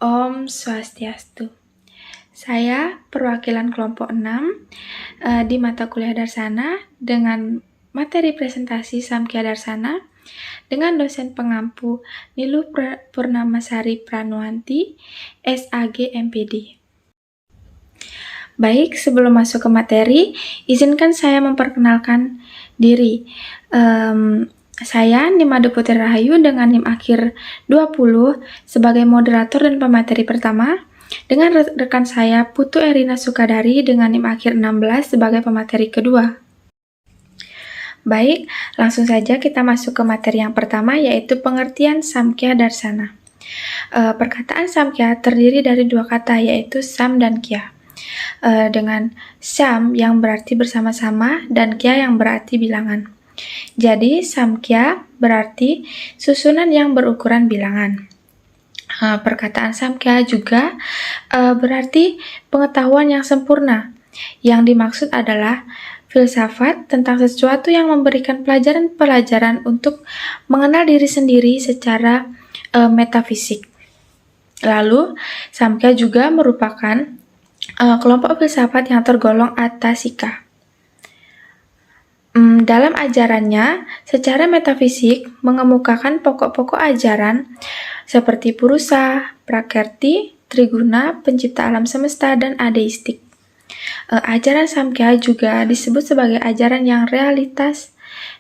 Om Swastiastu. Saya perwakilan kelompok 6 di mata kuliah Darsana dengan materi presentasi Samkhya Darsana dengan dosen pengampu Niluh Purnamasari Pranuanti, SAG MPD. Baik, sebelum masuk ke materi, izinkan saya memperkenalkan diri. Saya Nimade Putri Rahayu dengan NIM akhir 20 sebagai moderator dan pemateri pertama, dengan rekan saya Putu Erina Sukadari dengan NIM akhir 16 sebagai pemateri kedua. Baik, langsung saja kita masuk ke materi yang pertama, yaitu pengertian Samkhya Darsana. Perkataan Samkhya terdiri dari dua kata, yaitu Sam dan Kya. Dengan Sam yang berarti bersama-sama dan Kya yang berarti bilangan. Jadi, Samkhya berarti susunan yang berukuran bilangan. Perkataan Samkhya juga berarti pengetahuan yang sempurna. Yang dimaksud adalah filsafat tentang sesuatu yang memberikan pelajaran-pelajaran untuk mengenal diri sendiri secara metafisik. Lalu, Samkhya juga merupakan kelompok filsafat yang tergolong atasika. Dalam ajarannya, secara metafisik mengemukakan pokok-pokok ajaran seperti Purusa, Prakrti, Triguna, pencipta alam semesta, dan adeistik. Ajaran Samkhya juga disebut sebagai ajaran yang realitas,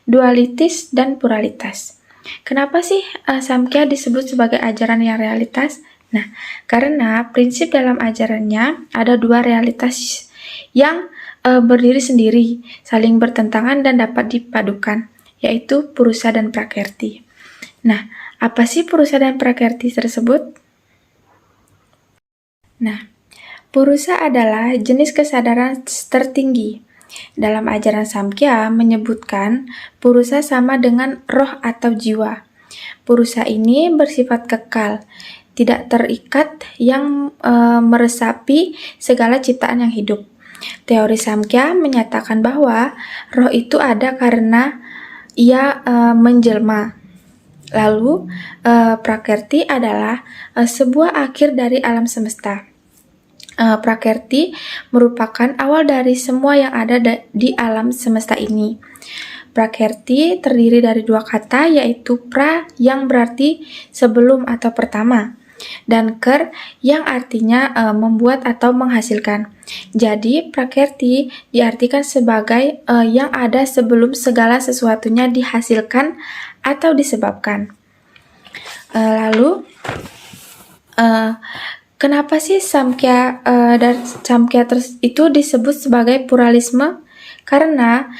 dualitas, dan pluralitas. Kenapa sih Samkhya disebut sebagai ajaran yang realitas? Nah, karena prinsip dalam ajarannya ada dua realitas yang berdiri sendiri, saling bertentangan dan dapat dipadukan, yaitu Purusa dan Prakrti. Nah, apa sih Purusa dan Prakrti tersebut? Nah, Purusa adalah jenis kesadaran tertinggi. Dalam ajaran Samkhya menyebutkan Purusa sama dengan roh atau jiwa. Purusa ini bersifat kekal, tidak terikat, yang meresapi segala ciptaan yang hidup. Teori Samkhya menyatakan bahwa roh itu ada karena ia menjelma. Lalu, Prakrti adalah sebuah akhir dari alam semesta. Prakrti merupakan awal dari semua yang ada di alam semesta ini. Prakrti terdiri dari dua kata, yaitu pra yang berarti sebelum atau pertama, dan ker yang artinya membuat atau menghasilkan. Jadi, Prakrti diartikan sebagai yang ada sebelum segala sesuatunya dihasilkan atau disebabkan. Lalu, kenapa sih Samkhya dan Samkhya itu disebut sebagai pluralisme? Karena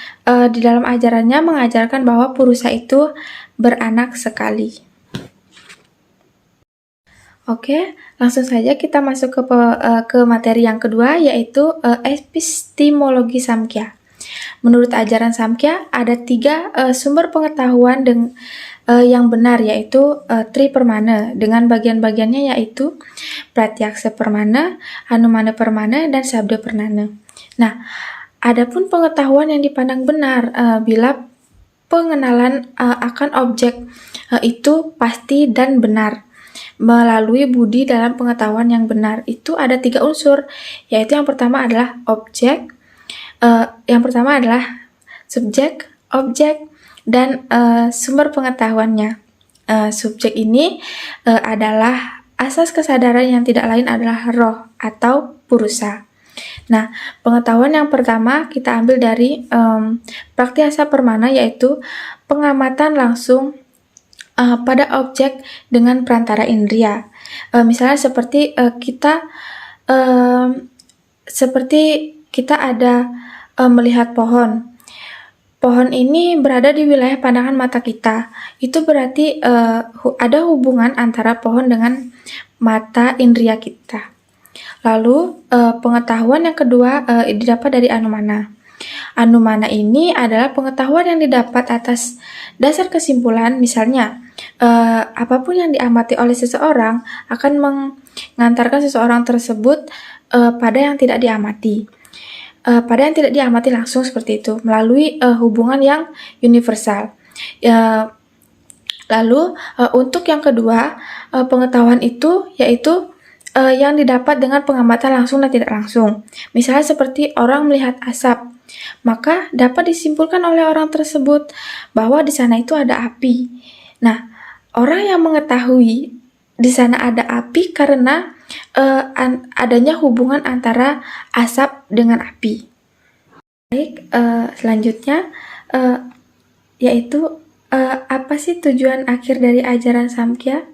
di dalam ajarannya mengajarkan bahwa Purusa itu beranak sekali. Oke, langsung saja kita masuk ke materi yang kedua, yaitu epistemologi Samkhya. Menurut ajaran Samkhya, ada 3 sumber pengetahuan yang benar, yaitu Tripermana, dengan bagian-bagiannya yaitu Pratyaksa Permana, Anumana Permana, dan Sabda Pernana. Nah, adapun pengetahuan yang dipandang benar bila pengenalan akan objek itu pasti dan benar melalui budi dalam pengetahuan yang benar. Itu ada 3 unsur, yaitu yang pertama adalah objek, yang pertama adalah subjek, objek, dan sumber pengetahuannya. Subjek ini adalah asas kesadaran yang tidak lain adalah roh atau Purusa. Nah, pengetahuan yang pertama kita ambil dari Pratyaksa Permana, yaitu pengamatan langsung pada objek dengan perantara indria. Misalnya seperti kita ada melihat pohon. Pohon ini berada di wilayah pandangan mata kita. Itu berarti ada hubungan antara pohon dengan mata indria kita. Lalu pengetahuan yang kedua didapat dari Anumana. Anumana ini adalah pengetahuan yang didapat atas dasar kesimpulan, misalnya apapun yang diamati oleh seseorang akan mengantarkan seseorang tersebut pada yang tidak diamati. Pada yang tidak diamati langsung seperti itu, melalui hubungan yang universal. Lalu untuk yang kedua, pengetahuan itu yaitu yang didapat dengan pengamatan langsung dan tidak langsung. Misalnya seperti orang melihat asap, maka dapat disimpulkan oleh orang tersebut bahwa di sana itu ada api. Nah, orang yang mengetahui di sana ada api karena adanya hubungan antara asap dengan api. Baik, selanjutnya yaitu apa sih tujuan akhir dari ajaran Samkhya?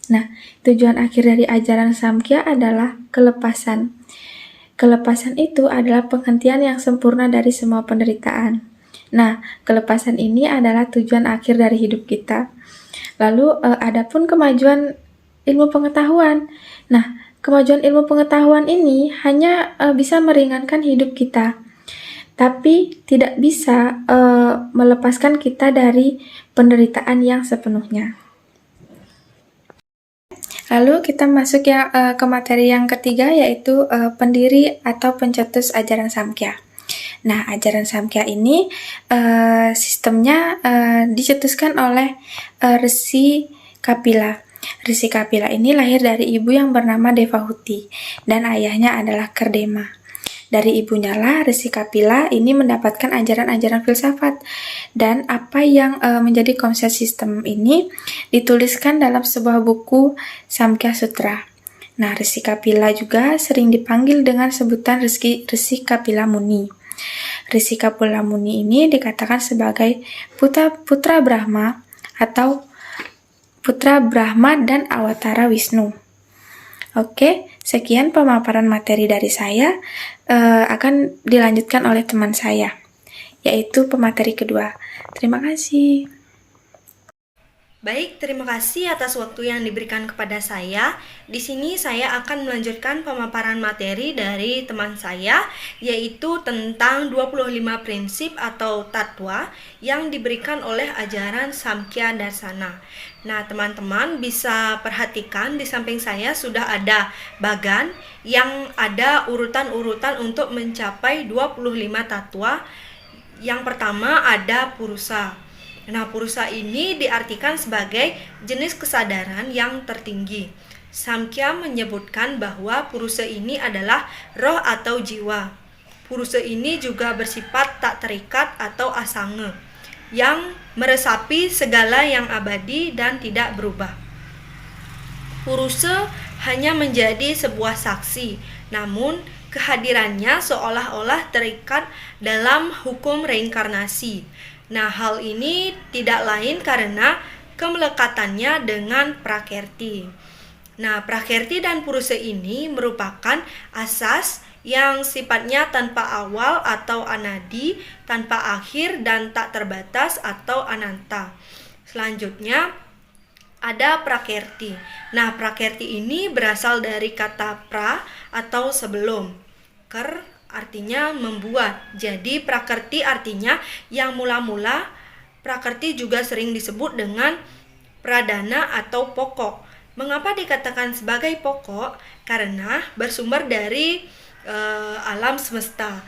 Nah, tujuan akhir dari ajaran Samkhya adalah kelepasan. Kelepasan itu adalah penghentian yang sempurna dari semua penderitaan. Nah, kelepasan ini adalah tujuan akhir dari hidup kita. Lalu, adapun kemajuan ilmu pengetahuan. Nah, kemajuan ilmu pengetahuan ini hanya bisa meringankan hidup kita, tapi tidak bisa melepaskan kita dari penderitaan yang sepenuhnya. Lalu kita masuk ke materi yang ketiga, yaitu pendiri atau pencetus ajaran Samkhya. Nah, ajaran Samkhya ini sistemnya dicetuskan oleh Resi Kapila. Resi Kapila ini lahir dari ibu yang bernama Devahuti dan ayahnya adalah Kerdema. Dari ibunya lah Resi Kapila ini mendapatkan ajaran-ajaran filsafat, dan apa yang menjadi konsep sistem ini dituliskan dalam sebuah buku Samkhya Sutra. Nah, Resi Kapila juga sering dipanggil dengan sebutan Resi Kapila Muni. Resi Kapila Muni ini dikatakan sebagai putra Brahma atau putra Brahma dan Awatara Wisnu. Oke, sekian pemaparan materi dari saya, akan dilanjutkan oleh teman saya, yaitu pemateri kedua. Terima kasih. Baik, terima kasih atas waktu yang diberikan kepada saya. Di sini saya akan melanjutkan pemaparan materi dari teman saya, yaitu tentang 25 prinsip atau tatwa yang diberikan oleh ajaran Samkhya Darsana. Nah, teman-teman bisa perhatikan di samping saya sudah ada bagan yang ada urutan-urutan untuk mencapai 25 tatwa. Yang pertama ada purusa. Nah, purusa ini diartikan sebagai jenis kesadaran yang tertinggi. Samkhya menyebutkan bahwa purusa ini adalah roh atau jiwa. Purusa ini juga bersifat tak terikat atau asanga, yang meresapi segala yang abadi dan tidak berubah. Purusa hanya menjadi sebuah saksi, namun kehadirannya seolah-olah terikat dalam hukum reinkarnasi. Nah, hal ini tidak lain karena kemelekatannya dengan prakerti. Nah, prakerti dan purusa ini merupakan asas yang sifatnya tanpa awal atau anadi, tanpa akhir dan tak terbatas atau ananta. Selanjutnya ada prakerti. Nah, prakerti ini berasal dari kata pra atau sebelum. Ker artinya membuat. Jadi prakerti artinya yang mula-mula. Prakerti juga sering disebut dengan pradana atau pokok. Mengapa dikatakan sebagai pokok? Karena bersumber dari alam semesta.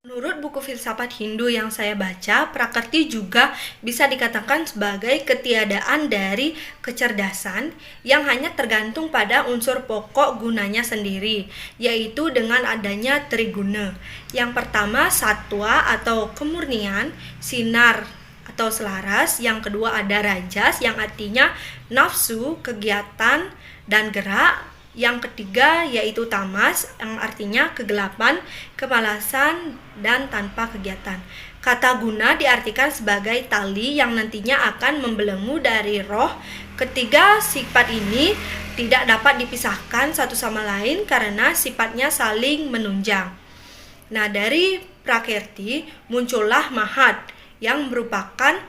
Menurut buku filsafat Hindu yang saya baca, prakerti juga bisa dikatakan sebagai ketiadaan dari kecerdasan yang hanya tergantung pada unsur pokok gunanya sendiri, yaitu dengan adanya triguna. Yang pertama satwa atau kemurnian, sinar atau selaras. Yang kedua ada rajas yang artinya nafsu, kegiatan, dan gerak. Yang ketiga yaitu tamas yang artinya kegelapan, kemalasan, dan tanpa kegiatan. Kata guna diartikan sebagai tali yang nantinya akan membelenggu dari roh. Ketiga sifat ini tidak dapat dipisahkan satu sama lain karena sifatnya saling menunjang. Nah, dari prakerti muncullah mahat yang merupakan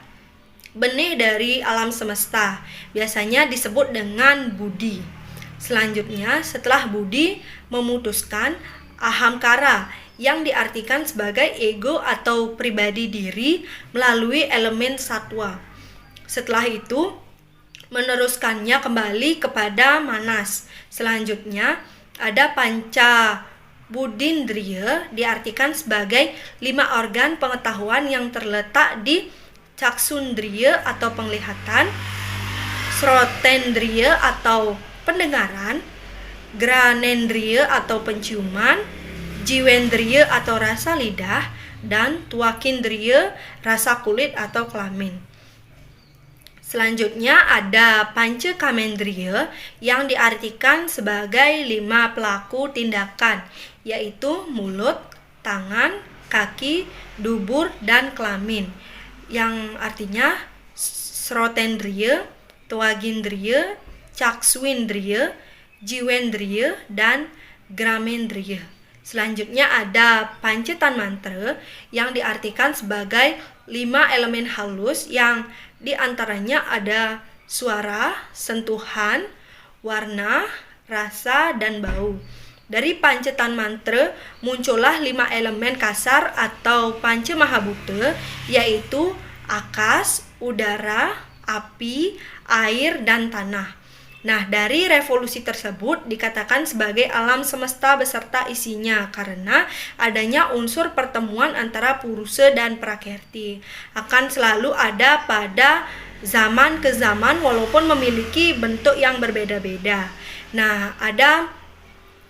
benih dari alam semesta. Biasanya disebut dengan budi. Selanjutnya, setelah budi memutuskan ahamkara yang diartikan sebagai ego atau pribadi diri melalui elemen satwa. Setelah itu, meneruskannya kembali kepada manas. Selanjutnya, ada panca budindriya diartikan sebagai 5 organ pengetahuan yang terletak di caksundriya atau penglihatan, srotendriya atau pendengaran, Granendriya atau penciuman, Jiwendriya atau rasa lidah, dan Twakindriya rasa kulit atau kelamin. Selanjutnya ada Pancakamendriya yang diartikan sebagai 5 pelaku tindakan, yaitu mulut, tangan, kaki, dubur, dan kelamin, yang artinya Srotendriya, Twagindriya, Cakswindriya, Jiwendriya, dan Gramendriya. Selanjutnya ada Pancatanmantra yang diartikan sebagai 5 elemen halus yang diantaranya ada suara, sentuhan, warna, rasa, dan bau. Dari Pancatanmantra muncullah 5 elemen kasar atau Panca Mahabhuta, yaitu akas, udara, api, air, dan tanah. Nah, dari revolusi tersebut dikatakan sebagai alam semesta beserta isinya karena adanya unsur pertemuan antara Purusa dan Prakerti. Akan selalu ada pada zaman ke zaman walaupun memiliki bentuk yang berbeda-beda. Nah, ada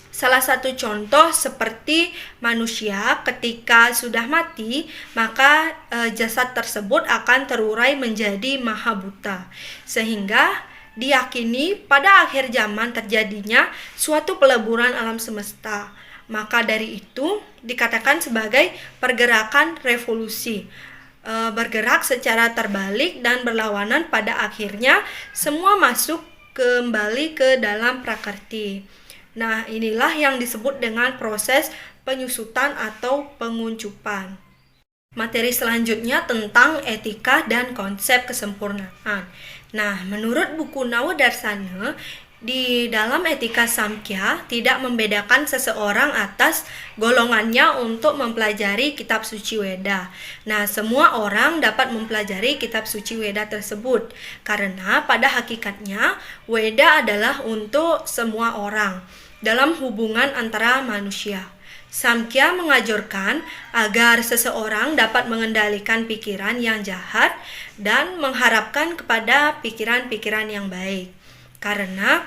salah satu contoh seperti manusia ketika sudah mati, maka jasad tersebut akan terurai menjadi mahabhuta. Sehingga diyakini pada akhir zaman terjadinya suatu peleburan alam semesta. Maka dari itu dikatakan sebagai pergerakan revolusi. Bergerak secara terbalik dan berlawanan, pada akhirnya semua masuk kembali ke dalam Prakerti. Nah, inilah yang disebut dengan proses penyusutan atau penguncupan. Materi selanjutnya tentang etika dan konsep kesempurnaan. Nah, menurut buku Nawadarsana, di dalam etika Samkhya tidak membedakan seseorang atas golongannya untuk mempelajari kitab suci Weda. Nah, semua orang dapat mempelajari kitab suci Weda tersebut karena pada hakikatnya Weda adalah untuk semua orang dalam hubungan antara manusia. Samkhya mengajarkan agar seseorang dapat mengendalikan pikiran yang jahat dan mengharapkan kepada pikiran-pikiran yang baik. Karena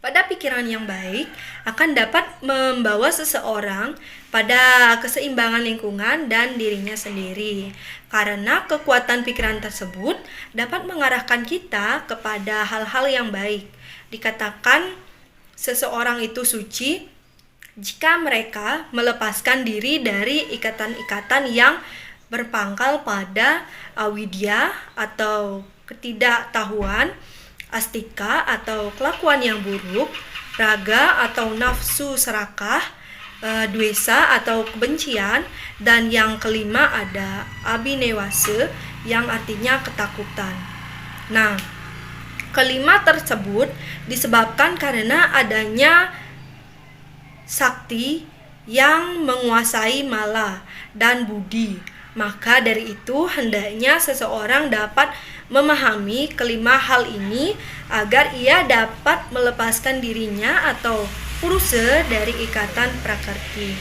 pada pikiran yang baik akan dapat membawa seseorang pada keseimbangan lingkungan dan dirinya sendiri. Karena kekuatan pikiran tersebut dapat mengarahkan kita kepada hal-hal yang baik. Dikatakan seseorang itu suci jika mereka melepaskan diri dari ikatan-ikatan yang berpangkal pada awidya atau ketidaktahuan, astika atau kelakuan yang buruk, raga atau nafsu serakah, dwesa atau kebencian, dan yang kelima ada abhinewasa yang artinya ketakutan. Nah, kelima tersebut disebabkan karena adanya sakti yang menguasai mala dan budi. Maka dari itu hendaknya seseorang dapat memahami kelima hal ini agar ia dapat melepaskan dirinya atau purusa dari ikatan prakerti.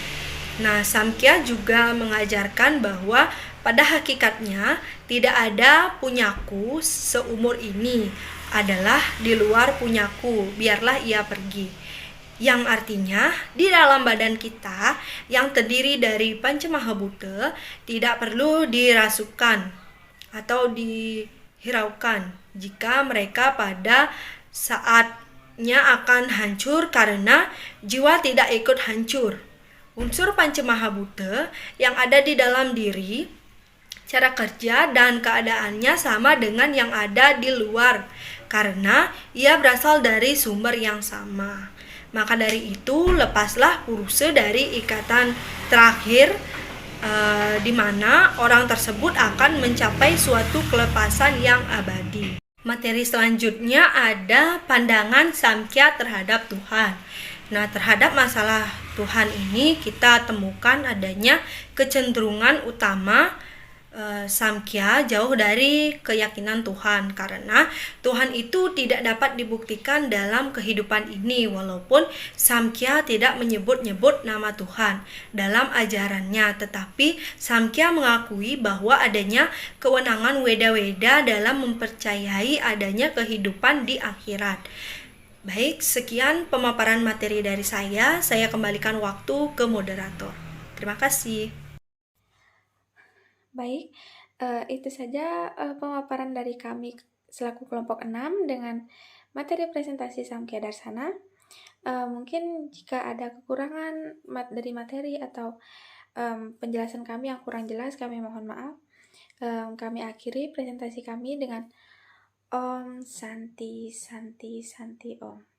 Nah, Samkhya juga mengajarkan bahwa pada hakikatnya tidak ada punyaku seumur ini adalah di luar punyaku, biarlah ia pergi. Yang artinya di dalam badan kita yang terdiri dari Panca Mahabhuta tidak perlu dirasukan atau dihiraukan jika mereka pada saatnya akan hancur karena jiwa tidak ikut hancur. Unsur Panca Mahabhuta yang ada di dalam diri, cara kerja dan keadaannya sama dengan yang ada di luar karena ia berasal dari sumber yang sama. Maka dari itu lepaslah purusa dari ikatan terakhir di mana orang tersebut akan mencapai suatu kelepasan yang abadi. Materi selanjutnya ada pandangan Samkhya terhadap Tuhan. Nah, terhadap masalah Tuhan ini kita temukan adanya kecenderungan utama Samkhya jauh dari keyakinan Tuhan karena Tuhan itu tidak dapat dibuktikan dalam kehidupan ini walaupun Samkhya tidak menyebut-nyebut nama Tuhan dalam ajarannya, tetapi Samkhya mengakui bahwa adanya kewenangan Weda-Weda dalam mempercayai adanya kehidupan di akhirat. Baik, sekian pemaparan materi dari saya. Saya kembalikan waktu ke moderator. Terima kasih. Baik, itu saja pemaparan dari kami selaku kelompok 6 dengan materi presentasi Samkhya Darsana. Mungkin jika ada kekurangan dari materi atau penjelasan kami yang kurang jelas, kami mohon maaf. Kami akhiri presentasi kami dengan Om Santi Santi Santi Om.